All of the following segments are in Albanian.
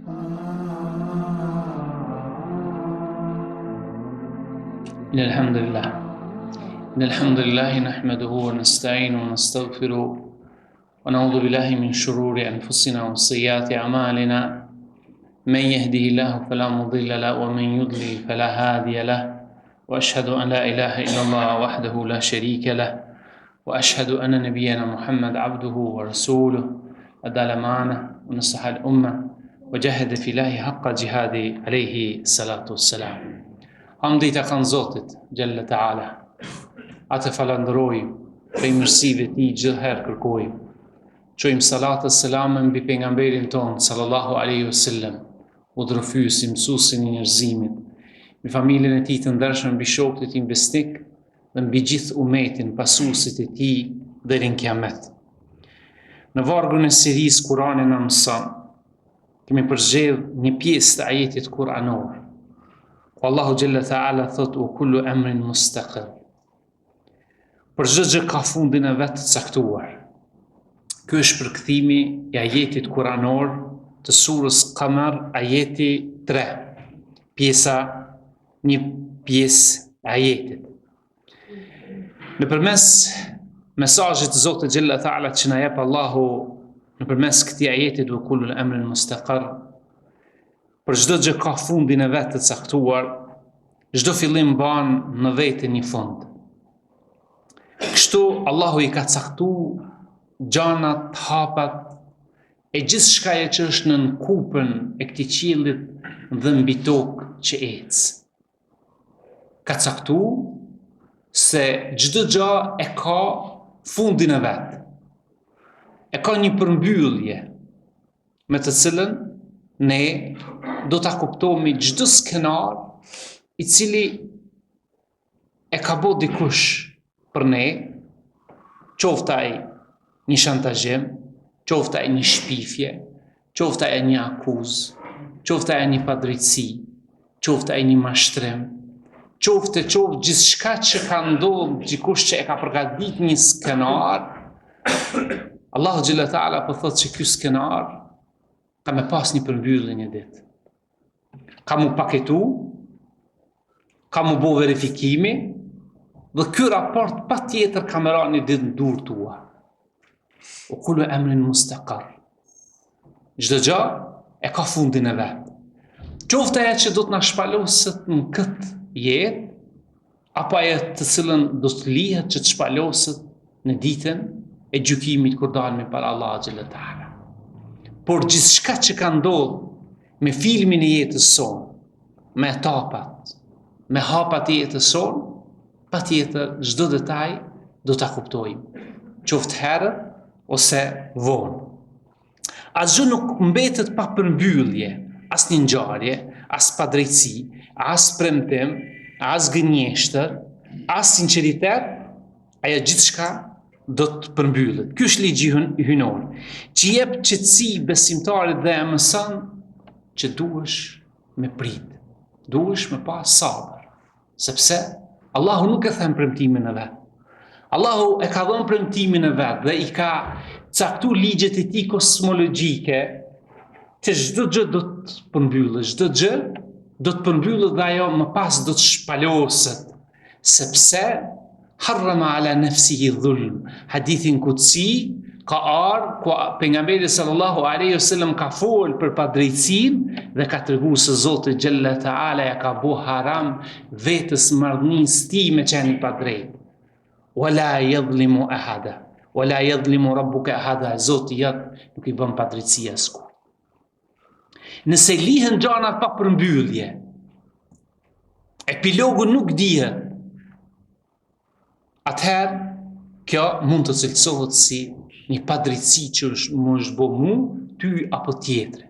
إن الحمد لله نحمده ونستعينه ونستغفره ونعوذ بالله من شرور أنفسنا وسيئات أعمالنا من يهده الله فلا مضل له ومن يضلل فلا هادي له وأشهد أن لا إله إلا الله وحده لا شريك له وأشهد أن نبينا محمد عبده ورسوله أدى الأمانة ونصح الأمة وجاهد في الله حق جهاده عليه الصلاة والسلام. Hamdi të kanë Zotit, Gjelle Ta'ala. Atë falenderojmë, prej mirësive ti gjithëherë kërkojmë. Qojmë salatë e selamën mbi pejgamberin tonë, sallallahu alaihi wasallam, udhërfyesi, mësuesin e njerëzimit, mbi familjen e tij të ndershëm, mbi shokët e tij besnik dhe mbi gjithë umetin, pasuesit e tij deri në kiamet. Në vargun e serisë Kurani na mëson, kemi përzgjedhur një pjesë të ajetit kuranor. Allahu Gjelle Ta'ala thot u kullu emrin mustaqir. Për çdo gjë ka fundin e vet të caktuar. Ky është përkthimi i ajetit kuranor të surës Qamar, ajeti 3. Një pjesë e ajetit. Nëpërmes mesazhit të Zotit Gjelle Ta'ala që na jep Allahu nëpërmes këtij ajeti u kullu emrin mustaqir. Për çdo gjë ka fundin e vet të caktuar, çdo fillim mban në vetë një fund. Kështu Allahu i ka caktuar gjanat, hapat e gjithçka që është në kupën e këtij qiellit dhe mbi tokë që ec. Ka caktuar se çdo gjë e ka fundin e vet. E ka një përmbyllje me të cilën ne do ta kuptojmë çdo skenar i cili e ka bërë dikush për ne, qoftë ai një shantazhim, qoftë ai një shpifje, qoftë ai një akuzë, qoftë ai një padrejtësi, qoftë ai një mashtrim, qoftë gjithçka që ka ndodhur, dikush që e ka përgatitur një skenar, Allahu Gjelle Ta'ala po thotë se ky skenar ka me pas një përmbyllje një ditë. Ka mu paketu, ka mu bo verifikimi, dhe ky raport pa tjetër ka me ra një ditë në dur tua. U kullu emrin mustaqir. Çdo gjë e ka fundin e vet. Qoftë ajo që do të na shpaloset në këtë jetë, apo ajo të cilën do të lihet që të shpaloset në ditën e gjykimit kur dalemi para Allahut Xhela Ta'ala. Por gjithçka që ka ndodhur me filmin e jetës sonë, me etapat, me hapat e jetës sonë, patjetër çdo detaj do ta kuptojmë, qoftë herët ose vonë. Asgjë nuk mbetet pa përmbyllje, as një ngjarje, as padrejtësi, as premtim, as gënjeshtër, as sinqeritet, ajo gjithçka do të përmbyllet. Ky është ligji hyjnor, që jep qetësi besimtarit dhe e mëson që duhesh me prit, duhesh me pas sabër, sepse Allahu nuk e thën premtimin e vet. Allahu e ka dhënë premtimin e vet dhe i ka caktuar ligjet e tij kozmologjike, që çdo gjë do të përmbyllet, çdo gjë do të përmbyllet dhe ajo më pas do të shpaloset, sepse harrama ala nafsihi dhulm. Hadithin kutsi ka ardhur ku pejgamberi sallallahu alaihi wasallam ka fol për padrejtësinë dhe ka treguar se Zoti Gjelle Ta'ala ja ka bu haram vetës marrëdhënies tij me qenë padrejt. Wala yadhlimu ahada, wala yadhlimu rabbuka ahada. Zoti jot nuk i bën padrejtësi askujt. Nëse lihen gjanat pa përmbyllje, epilogu nuk dihet, atëherë kjo mund të cilësohet si një padrejtësi që është bo mu, ty apo tjetri.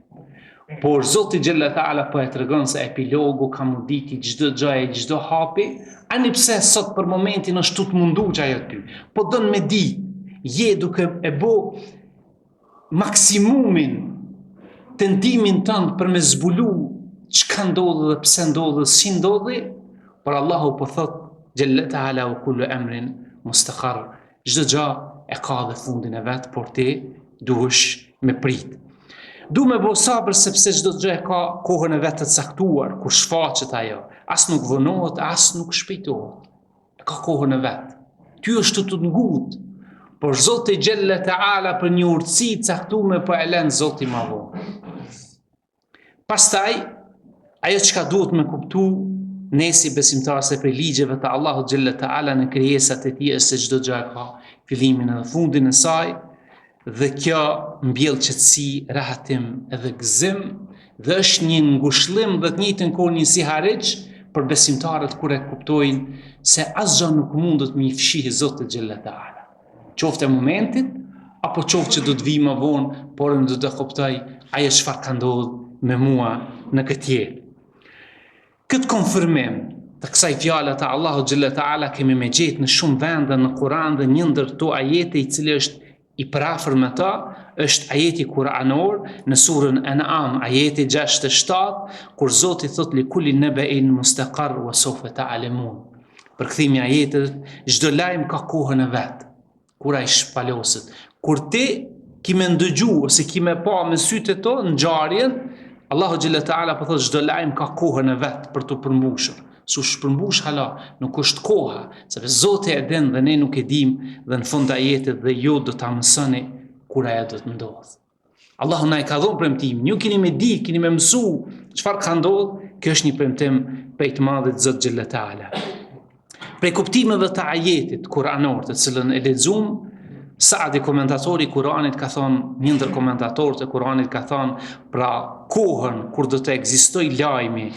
Por Zoti Gjelle Ta'ala po e tregon se epilogu ka munditi çdo gjë e çdo hapi, ani pse sot për momentin është tut mundu që ajo ty. Po don me ditë, je duke e bo maksimumin tendimin tënd për me zbulu çka ndodhi dhe pse ndodhi, si ndodhi, por Allahu po thot Gjelle Ta'ala u kullu emrin mustaqir. Çdo gjë e ka dhe fundin e vet, por ti duhesh me prit. Du me bo sabër sepse çdo gjë ka kohën e vet të caktuar, kur shfaqet ajo. As nuk vonohet, as nuk shpejtohet. Ka kohën e vet. Ty është të ngut, por Zoti Gjelle Teala për një urtësi caktuar po e lën Zoti më vonë. Pastaj, ajo çka duhet me kuptu ne si besimtar se për ligjeve të Allahut Gjelle Teala në krijesat e tij është se çdo gjë ka fillimin edhe fundin e saj. Dhe kjo mbjell qetësi, rahatim edhe gëzim dhe është një ngushëllim dhe të njëjtën kohë një siharëç për besimtarët kur e kuptojnë se asgjë nuk mundet me i fshihë Zotit Gjelle Teala. Qoftë e momentit apo qoftë që do të vijë më vonë, por unë do të kuptoj ajo çfarë ka ndodhur me mua në këtë jetë. Këtë konfirmim të kësaj fjale të Allahu Gjelle Teala kemi me gjetë në shumë vende në Kur'an dhe një ndër to ajete i cili është i përafër me ta është ajeti kuranor në surën An'am, ajeti 67, kur Zoti thot li kulli nabain mustaqar wa sawfa ta'lamun. Përkthimi i ajetit, çdo lajm ka kohën e vet. Kur ai shpaloset, kur ti kimë ndëgju ose kimë pa me sytë to ngjarjen, Allahu Gjelle Teala po thot çdo lajm ka kohën e vet për të përmbushur. Su shpërmbush hala, nuk është koha, sepse Zoti e din dhe ne nuk e dim dhe në fund ajetit dhe ju do ta mësoni kur ajo do të ndodhë. Allahu na e ka dhënë premtim, ju keni me di, keni me mësu çfarë ka ndodhur, kjo është një premtim prej të madhit Zot Gjelle Teala. Prej kuptimeve të ajetit kuranor, të cilën e lexuam, Saadi komentatori i Kuranit ka thonë, një ndër komentatorët e Kuranit ka thonë, pra kohën kur do të ekzistojë lajmi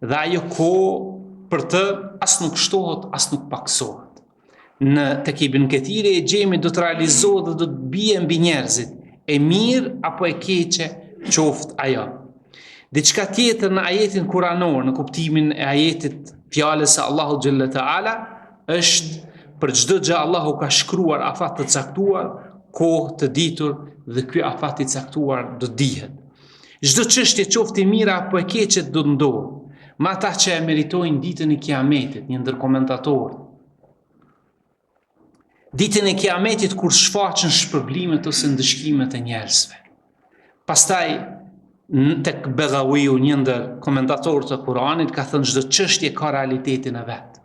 dhe ajo kohë për të as nuk shtohet, as nuk paksohet. Në tek Ibn Kathiri e gjemi do të realizohet dhe do të bie mbi njerëzit, e mirë apo e keqe qoftë ajo. Diçka tjetër në ajetin kuranor, në kuptimin e ajetit fjalës së Allahut Gjelle Teala, është për çdo gjë Allahu ka shkruar afat të caktuar, kohë të ditur dhe ky afat i caktuar do dihet. Çdo çështje qoftë e mira apo e keqe do të ndodhë. Ma ata që e meritojnë ditën e Kiametit, një ndër komentatorë. Ditën e Kiametit kur shfaqen shpërblimet ose ndëshkimet e njerëzve. Pastaj tek Begawiu, një ndër komentatorët e Kuranit, ka thënë çdo çështje ka realitetin e vet.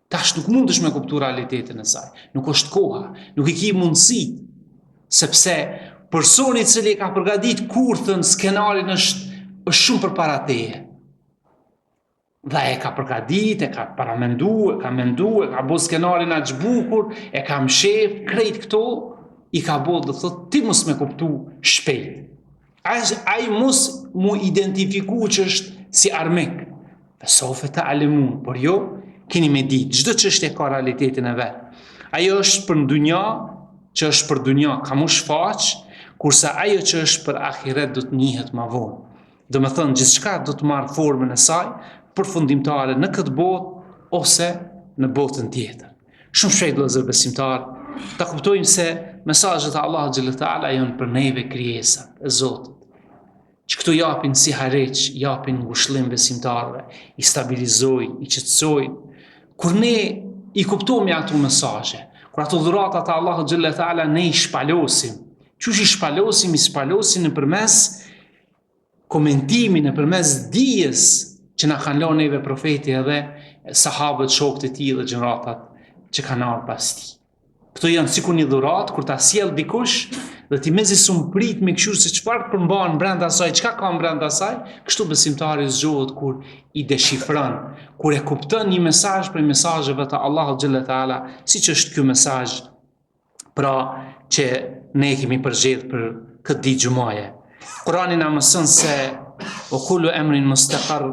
Tash nuk mundesh me kuptu realitetin e saj. Nuk është koha, nuk i ki mundësi, sepse personi i cili ka përgatit kurthën, skenarin është shumë përpara teje. Dhe e ka përgadit, e ka paramendu, e ka mendu, e ka bo skenarin aq bukur, e ka mshef, krejt këto, i ka bo dhe thot, ti mos me kuptu shpejt. Ai mos mu identifiku që është si armik. Sofe të alemun, por jo, keni me ditë, çdo çështje ka realitetin e vet. Ajo është për dunja, që është për dunja ka mu shfaq, kurse ajo që është për ahiret do të njihet më vonë. Do të thënë gjithçka do të marrë formën e saj përfundimtare në këtë botë ose në botën tjetër. Shumë shpejt vëllezër besimtar, ta kuptojmë se mesazhet e Allahut Gjelle Teala janë për neve krijesat e Zotit. Që këto japin si harreq, japin ngushëllim besimtarëve, i stabilizojnë, i qetësojnë. Kur ne i kuptojmë ato mesazhe, kur ato dhurata të Allahut Gjelle Teala ne i shpalosim, qysh i shpalosim nëpërmes komentimin, nëpërmes dijes që na kanë lënë neve profeti edhe sahabët, shokët e tij dhe gjeneratat që kanë ardhur pas tij. Këto janë sikur një dhuratë kur ta sjell dikush dhe ti mezi s'u prit me kështu se çfarë përmban brenda saj, çka ka brenda saj, kështu besimtari zgjohet kur i deshifron, kur e kupton një mesazh prej mesazheve të Allahut Gjelle Teala, siç është ky mesazh pra që ne kemi përgjedh për këtë ditë xumaje. Kurani na mëson se o kullu emrin mustaqar,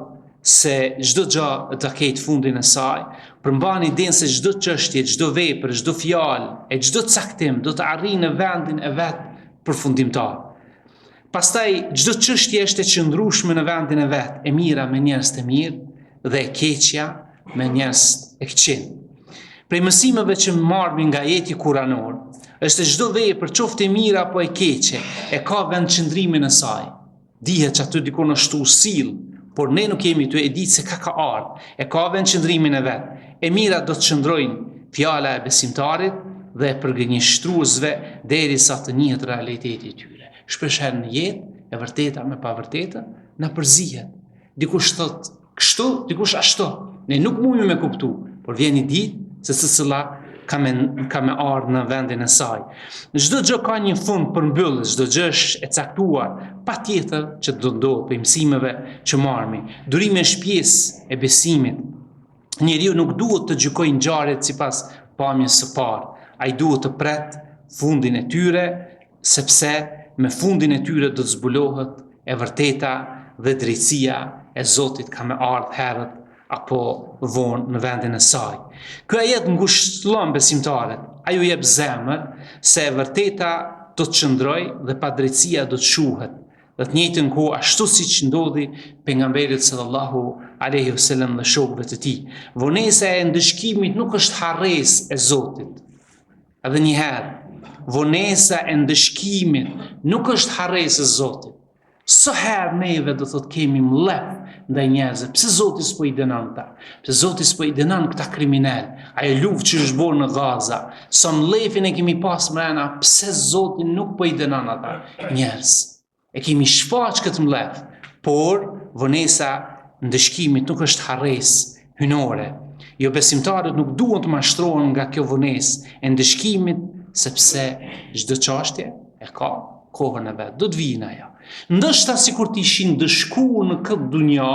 se çdo gjë të ketë fundin e saj, përmbani din se çdo çështje, çdo vepër, çdo fjalë, e çdo caktim do të arrijë në vendin e vet përfundimtar. Pastaj çdo çështje është e qëndrueshme në vendin e vet, e mira me njerëz të mirë dhe e keqja me njerëz e këqij. Prej mësimeve që marrim nga ajeti kuranor, është çdo vepër, qoftë e mira apo e keqe, e ka vend qëndrimin e saj. Dihet që aty dikon është u sill, por ne nuk jemi të e ditë se ka ardhur, e ka vend qëndrimin e vet. E mira do të qëndrojnë fjala e besimtarit dhe e përgënjeshtruesve derisa të njihet realiteti i tyre. Shpesh herë në jetë e vërteta me pavërtetën, na përzihet. Dikush thot kështu, dikush ashtu. Ne nuk mundemi me kuptu, por vjen një ditë se secila ka me ardhur në vendin e saj. Çdo gjë ka një fund përmbyllës, çdo gjë është e caktuar, patjetër që do ndodhë për mësimeve që marrmi. Durimi është pjesë e besimit. Njeriu nuk duhet të gjykojë ngjarjet sipas pamjes së parë. Ai duhet të pret fundin e tyre, sepse me fundin e tyre do të zbulohet e vërteta dhe drejtësia e Zotit ka me ardhë herët apo vonë në vendin e saj. Ky ajet ngushëllon besimtarët. Ai u jep zemër se e vërteta do të çndrojë dhe padrejtësia do të shuhet. Dhe të njëjtën kohë ashtu siç ndodhi pejgamberit sallallahu alaihi wasallam dhe shokëve të tij. Vonesa e ndëshkimit nuk është harresë e Zotit. Edhe një herë, vonesa e ndëshkimit nuk është harresë e Zotit. Sa herë neve do thot kemi mlef ndaj njerëzve, pse Zoti s'po i dënon ta? Pse Zoti s'po i dënon këta kriminal? Ajo luftë që është bërë në Gaza, sa mlefin e kemi pas mrena, pse Zoti nuk po i dënon ata njerëz? E kemi shfaq këtë mlef, por vonesa ndëshkimit nuk është harresë hynore. Jo, besimtarët nuk duhen të mashtrohen nga kjo vonesë e ndëshkimit, sepse çdo çështje e ka kohën e vet, do të vijë ajo. Ndoshta sikur të ishin dëshkuar në këtë dunja,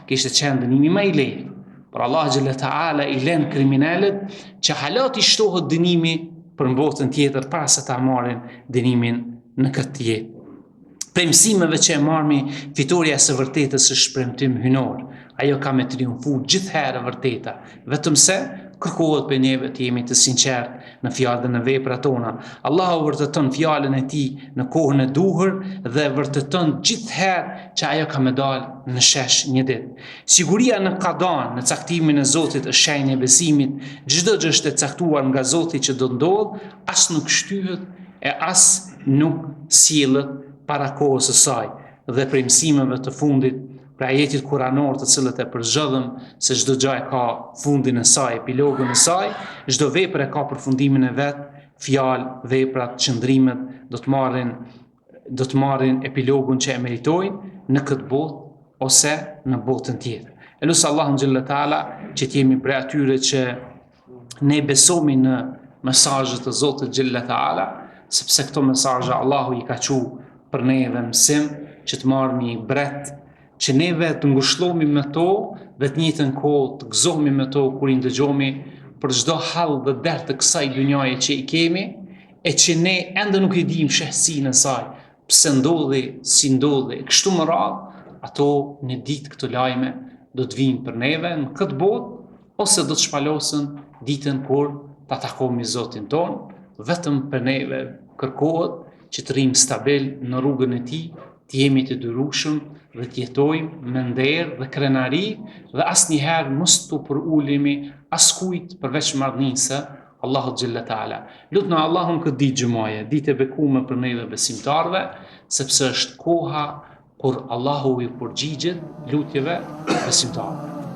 kishte qenë dënimi më i lehtë. Por Allah xhalla taala i lën kriminalet që halat i shtohet dënimi për në botën tjetër para se ta marrin dënimin në këtë jetë. Prej mësimeve që e marrmi, fitoria së vërtetës është premtim hynor. Ajo ka me triumfu gjithherë vërteta, vetëm se kërkohet për neve të jemi të sinqertë në fjalë dhe në veprat tona. Allahu vërteton fjalën e tij në kohën e duhur dhe vërteton gjithherë që ajo ka me dalë në shesh një ditë. Siguria në qadan, në caktimin e Zotit është shenjë e besimit. Çdo gjë është e caktuar nga Zoti që do ndodh, as nuk shtyhet e as nuk sillet para kohës së saj. Dhe prej mësimeve të fundit, pra ajetit kuranor të cilët e përzgjodhëm se çdo gjë e ka fundin e saj, epilogun e saj, çdo vepër e ka përfundimin e vet, fjalë, veprat, qëndrimet do të marrin epilogun që e meritojnë në këtë botë ose në botën tjetër. Elusë Allahun xhalla taala që të jemi prej atyre që ne besomi në mesazhet e Zotit xhalla taala, sepse këto mesazhe Allahu i ka thënë për neve mësim që të marrmi bret, që neve të ngushëllohemi me to dhe të njëjtën kohë të gëzohemi me to kur i ndëgjohemi për çdo hall dhe derë të kësaj dhunjaje që i kemi, e që ne ende nuk i dimë shehësinë e saj, pse ndodhi, si ndodhi, kështu më radhë, ato në ditë këto lajme do të vinë për neve në këtë botë, ose do të shpalosen ditën kur ta takohemi Zotin ton, vetëm për neve kërkohet që të rrim stabil në rrugën e tij, të jemi të durueshëm dhe të jetojmë me nder dhe krenari dhe asnjëherë mos të përulemi askujt përveç marrëdhënies Allahu xhalla taala. Lutna Allahun këtë ditë xhumaje, ditë e bekuar për neve besimtarve, sepse është koha kur Allahu i përgjigjet lutjeve besimtarëve.